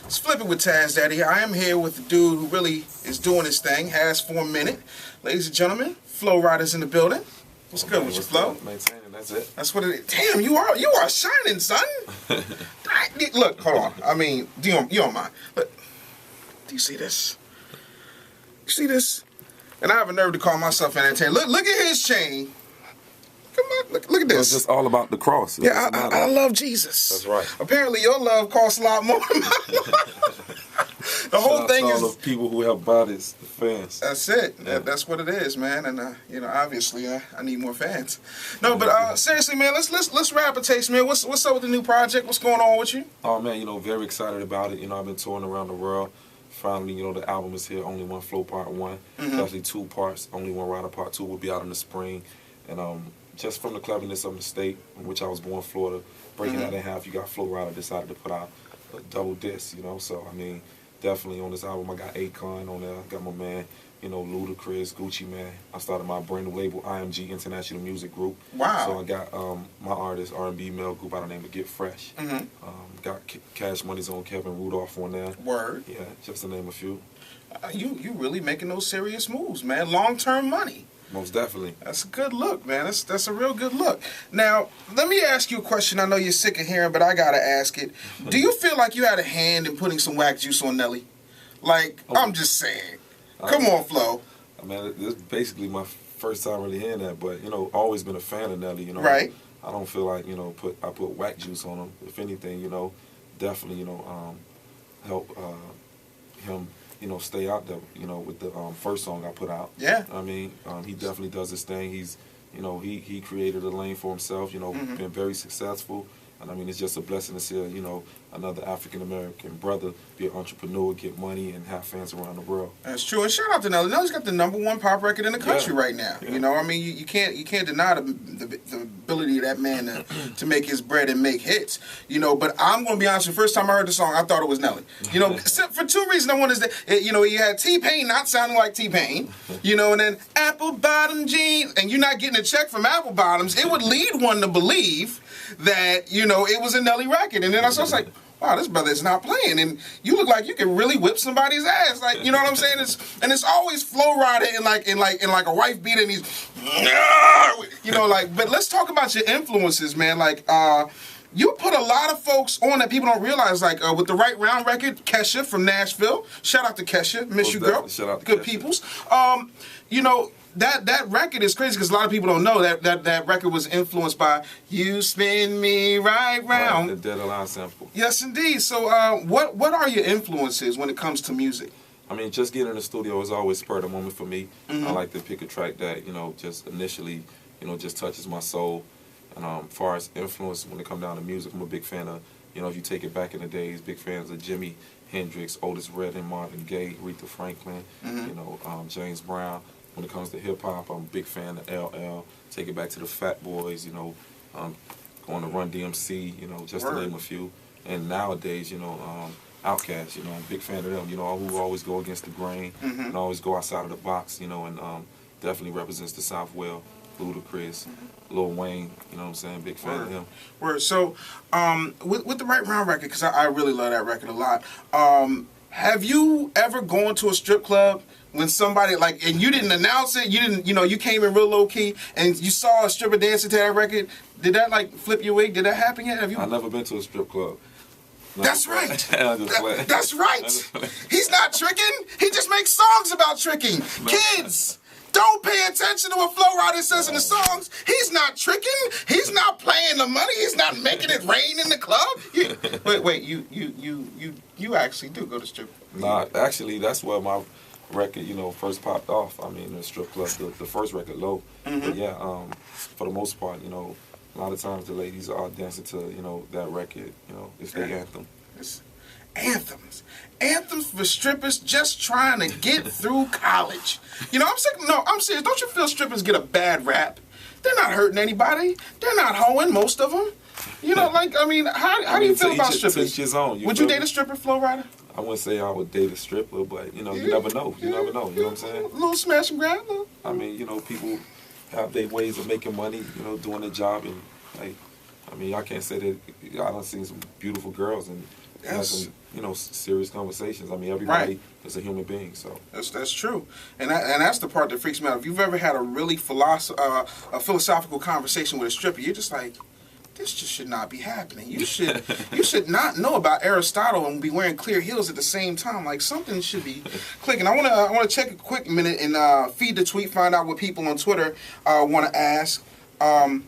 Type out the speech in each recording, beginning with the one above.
Let's flip it with Tazz Daddy. I am here with the dude who really is doing his thing, has for a minute. Ladies and gentlemen, Flo Rida's in the building. What's good with you, Flo? Maintaining, that's it. That's what it is. Damn, you are shining, son. Look, hold on. I mean, you don't mind. But do you see this? You see this? And I have a nerve to call myself an entertainer. Look at his chain. Come on, look at this. It's just all about the cross. Yeah, I love Jesus. That's right. Apparently, your love costs a lot more than my love. The whole thing is all the people who help bodies, the fans. That's it. Yeah. That's what it is, man. And obviously, I need more fans. No, but seriously, man, let's wrap a taste, man. What's up with the new project? What's going on with you? Oh man, very excited about it. I've been touring around the world. Finally, the album is here. Only One Flow Part 1. Mm-hmm. Actually 2 parts. Only One Rider Part 2 will be out in the spring. And just from the cleverness of the state in which I was born, Florida, breaking that in half, you got Flo Rida decided to put out a double disc, So, I mean, definitely on this album, I got Akon on there. I got my man, Ludacris, Gucci Man. I started my brand new label, IMG International Music Group. Wow. So I got my artist, R&B male group by the name of Get Fresh. Mm-hmm. Got Cash Money's on Kevin Rudolph on there. Word. Yeah, just to name a few. You really making those serious moves, man. Long-term money. Most definitely. That's a good look, man. That's a real good look. Now, let me ask you a question. I know you're sick of hearing, but I gotta ask it. Do you feel like you had a hand in putting some whack juice on Nelly? Like, I'm just saying. Come on, Flo. I mean, this is basically my first time really hearing that, but always been a fan of Nelly. Right. I don't feel like I put whack juice on him. If anything, definitely help him. Stay out there, with the first song I put out. Yeah. I mean, he definitely does his thing. He's, he created a lane for himself, been very successful. And I mean, it's just a blessing to see, another African-American brother be an entrepreneur, get money, and have fans around the world. That's true. And shout out to Nelly. Nelly's got the #1 pop record in the country right now. Yeah. I mean, you can't deny the ability of that man to make his bread and make hits. But I'm going to be honest, the first time I heard the song, I thought it was Nelly. For 2 reasons. One is that, you had T-Pain not sounding like T-Pain, and then Apple Bottom Jeans, and you're not getting a check from Apple Bottoms. It would lead one to believe that, it was a Nelly record. And then I was like, wow, this brother is not playing. And you look like you can really whip somebody's ass. Like, you know what I'm saying? It's always Flo Rida in like a wife beater, and he's, but let's talk about your influences, man. Like, you put a lot of folks on that people don't realize, like with the Right Round record, Kesha from Nashville. Shout out to Kesha. Miss you, girl. Shout out to Good Kesha. Peoples. That record is crazy because a lot of people don't know that record was influenced by You Spin Me Right Round. The Dead Alive sample. Yes, indeed. So what are your influences when it comes to music? I mean, just getting in the studio is always spur of the moment for me. Mm-hmm. I like to pick a track that, just initially, just touches my soul. And as far as influence when it comes down to music, I'm a big fan of, if you take it back in the days, big fans of Jimi Hendrix, Otis Redding, Marvin Gaye, Aretha Franklin, James Brown. When it comes to hip-hop, I'm a big fan of LL. Take it back to the Fat Boys, going to Run DMC, just to name a few. And nowadays, Outkast, I'm a big fan of them, who always go against the grain and always go outside of the box, and definitely represents the South well. Ludacris, Lil Wayne, you know what I'm saying? Big fan of him. Word. So, with the Right Round record, because I really love that record a lot, have you ever gone to a strip club when somebody, and you didn't announce it, you didn't, you came in real low key, and you saw a stripper dancing to that record? Did that, flip your wig? Did that happen yet? I've never been to a strip club. No, that's right. That's right. He's He's not tricking. He just makes songs about tricking. Kids, don't pay attention to what Flo Rida says in the songs. He's not tricking. He's not playing the money. He's not making it rain in the club. Wait. You actually do go to strip club? Nah, actually, that's where my record, first popped off. I mean, the strip club, the first record, Low. But yeah, for the most part, a lot of times the ladies are dancing to, that record, it's their anthem. It's anthems. Anthems for strippers just trying to get through college. I'm sick. No, I'm serious. Don't you feel strippers get a bad rap? They're not hurting anybody. They're not hoeing, most of them. How do you feel about strippers? Would you date a stripper, Flo Rida? I wouldn't say I would date a stripper, but, you never know. You never know, you know what I'm saying? A little smash and grab, though. I mean, people have their ways of making money, doing their job. And, I can't say that I done seen some beautiful girls and have some, serious conversations. I mean, everybody is a human being, so. That's true. And that's the part that freaks me out. If you've ever had a really philosophical conversation with a stripper, you're just like, this just should not be happening. You should not know about Aristotle and be wearing clear heels at the same time. Like, something should be clicking. I wanna check a quick minute and feed the tweet, find out what people on Twitter want to ask. Oh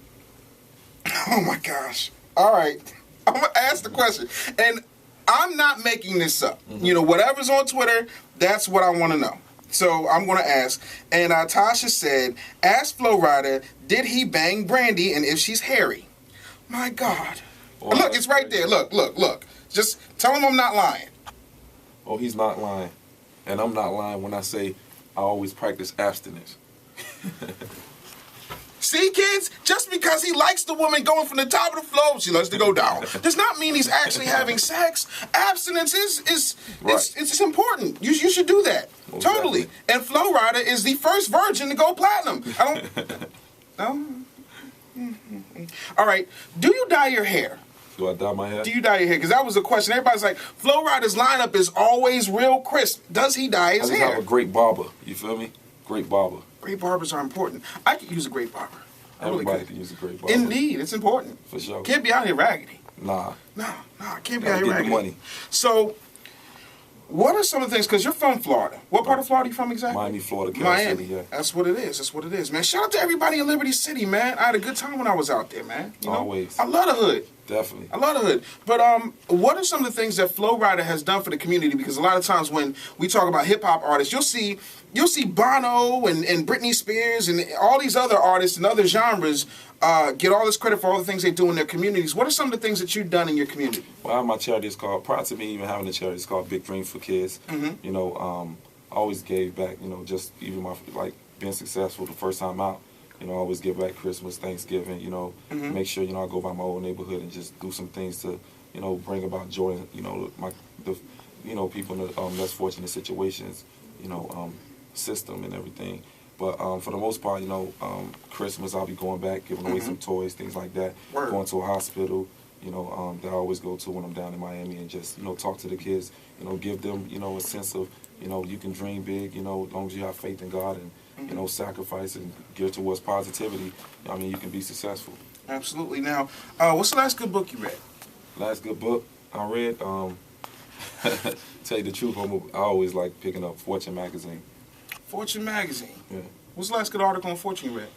my gosh! All right, I'm gonna ask the question, and I'm not making this up. Mm-hmm. Whatever's on Twitter, that's what I want to know. So I'm going to ask. And Tasha said, ask Flo Rida, did he bang Brandy, and if she's hairy? My God. Well, look, it's right there. Look. Just tell him I'm not lying. Oh, he's not lying. And I'm not lying when I say I always practice abstinence. See, kids? Just because he likes the woman going from the top of the floor, she likes to go down, does not mean he's actually having sex. Abstinence is right. It's important. You should do that. Well, totally. Exactly. And Flo Rida is the first virgin to go platinum. No? All right. Do you dye your hair? Do I dye my hair? Do you dye your hair? Because that was a question. Everybody's like, Flo Rida's lineup is always real crisp. Does he dye his hair? I have a great barber. You feel me? Great barber. Great barbers are important. I could use a great barber. Everybody could use a great barber. Indeed, it's important. For sure. Can't be out here raggedy. Nah, can't be out here raggedy. Get the money. So, what are some of the things, because you're from Florida. What part of Florida are you from exactly? Miami, Florida, Miami. City, yeah. That's what it is, man. Shout out to everybody in Liberty City, man. I had a good time when I was out there, man. Always. I love the hood. Definitely. I love the hood. But what are some of the things that Flo Rida has done for the community? Because a lot of times when we talk about hip-hop artists, you'll see Bono and Britney Spears and all these other artists and other genres get all this credit for all the things they do in their communities. What are some of the things that you've done in your community? Well, my charity is called, prior to me even having a charity, it's called Big Dreams for Kids. Mm-hmm. I always gave back, just even being successful the first time out. I always give back Christmas, Thanksgiving, mm-hmm. make sure, I go by my old neighborhood and just do some things to, bring about joy, the people in the less fortunate situations, system and everything. But for the most part, Christmas I'll be going back, giving away some toys, things like that. Word. Going to a hospital, that I always go to when I'm down in Miami and just, talk to the kids, give them, a sense of, you can dream big, as long as you have faith in God and, sacrifice and gear towards positivity, you can be successful. Absolutely. Now, what's the last good book you read? Last good book I read, tell you the truth, I always like picking up Fortune magazine. Fortune magazine? Yeah. What's the last good article on Fortune you read?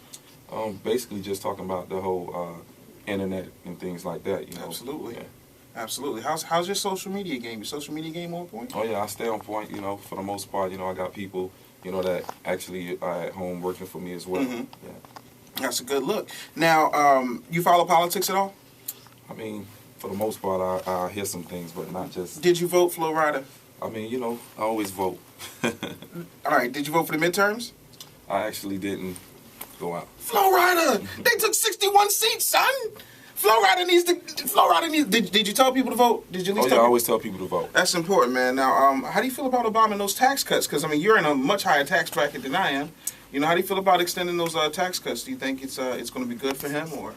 Basically just talking about the whole internet and things like that, Absolutely. Yeah. Absolutely. How's your social media game? Your social media game on point? Oh yeah, I stay on point, for the most part, I got people that actually are at home working for me as well. Mm-hmm. Yeah. That's a good look. Now, you follow politics at all? For the most part, I hear some things, but not just... Did you vote Flo Rida? I always vote. All right, did you vote for the midterms? I actually didn't go out. Flo Rida! They took 61 seats, son! Flo Rida needs... Did you tell people to vote? Did you at least I always tell people to vote. That's important, man. Now, how do you feel about Obama and those tax cuts? Because, you're in a much higher tax bracket than I am. How do you feel about extending those tax cuts? Do you think it's going to be good for him, or...?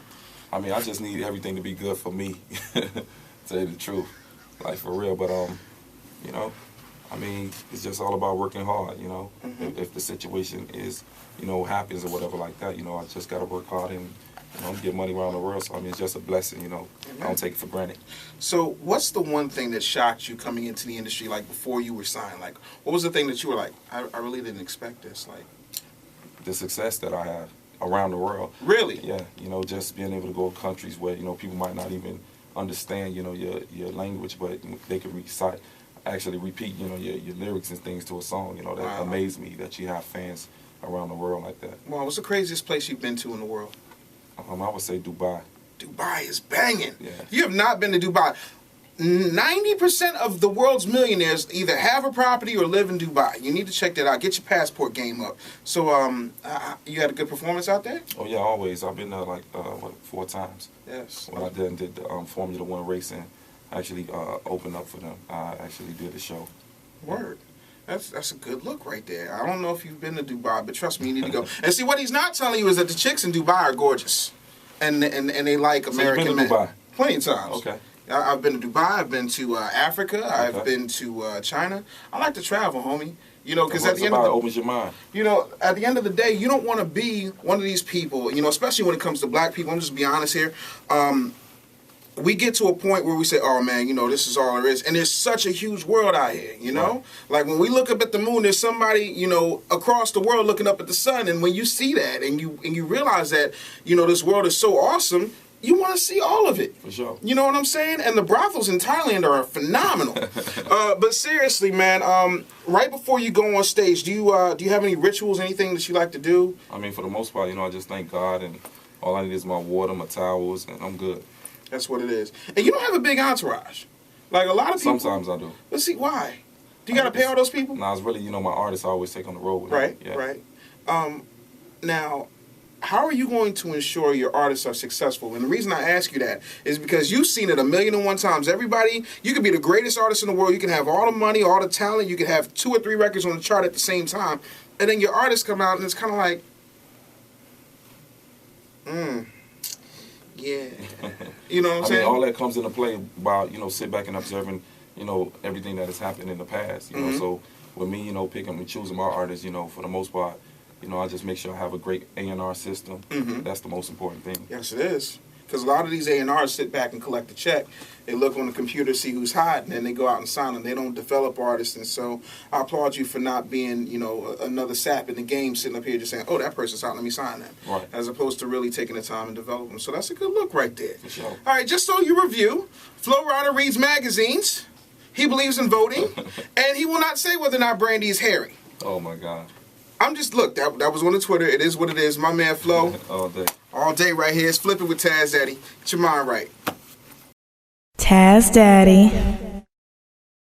I just need everything to be good for me, to tell you the truth. For real, but, it's just all about working hard, Mm-hmm. If the situation is, happens or whatever like that, I just got to work hard and, get money around the world. So, it's just a blessing, Mm-hmm. I don't take it for granted. So, what's the one thing that shocked you coming into the industry, before you were signed? What was the thing that you were like, I really didn't expect this? The success that I have around the world. Really? Yeah, just being able to go to countries where, people might not even understand, your language, but they can actually repeat, your lyrics and things to a song, that amazed me that you have fans around the world like that. Well, what's the craziest place you've been to in the world? I would say Dubai. Dubai is banging. Yeah. You have not been to Dubai. 90% of the world's millionaires either have a property or live in Dubai. You need to check that out. Get your passport game up. So, you had a good performance out there? Oh yeah, always. I've been there 4 times. Yes. When I did the Formula One racing, actually opened up for them. I actually did a show. Word. That's a good look right there. I don't know if you've been to Dubai, but trust me, you need to go. And see, what he's not telling you is that the chicks in Dubai are gorgeous, and they like American men. Dubai? Plenty of times. Okay. I've been to Dubai. I've been to Africa. Okay. I've been to China. I like to travel, homie. You know, because at the end of opens your mind. You know, at the end of the day, you don't want to be one of these people. You know, especially when it comes to black people. I'm just be honest here. We get to a point where we say, "Oh man, you know, this is all there is," and there's such a huge world out here. You know, right. Like when we look up at the moon, there's somebody, you know, across the world looking up at the sun, and when you see that, and you realize that, you know, this world is so awesome. You want to see all of it. For sure. You know what I'm saying? And the brothels in Thailand are phenomenal. But seriously, man, right before you go on stage, do you have any rituals, anything that you like to do? I mean, for the most part, you know, I just thank God, and all I need is my water, my towels, and I'm good. That's what it is. And you don't have a big entourage. Like a lot of people. Sometimes I do. Let's see, why? Do you got to pay all those people? Nah, it's really, you know, my artists I always take on the road with. Right, Yeah. right. Now, how are you going to ensure your artists are successful? And the reason I ask you that is because you've seen it 1,000,001 times. Everybody, you could be the greatest artist in the world. You can have all the money, all the talent. You could have 2 or 3 records on the chart at the same time. And then your artists come out and it's kind of like, yeah. You know what I'm saying? I mean, all that comes into play by, you know, sit back and observing, you know, everything that has happened in the past. You know, so with me, you know, picking and choosing my artists, you know, for the most part, you know, I just make sure I have a great A&R system. That's the most important thing. Yes, it is. Because a lot of these A&Rs sit back and collect a check. They look on the computer, see who's hot, and then they go out and sign them. They don't develop artists. And so I applaud you for not being, you know, another sap in the game sitting up here just saying, oh, that person's hot, let me sign them. Right. As opposed to really taking the time and develop them. So that's a good look right there. For sure. All right, just so you review, Flo Rida reads magazines. He believes in voting. And he will not say whether or not Brandy is hairy. Oh, my God. I'm just, look, that was on the Twitter. It is what it is. My man Flo. All day. All day right here. It's Flipping with Tazz Daddy. Get your mind right. Tazz Daddy.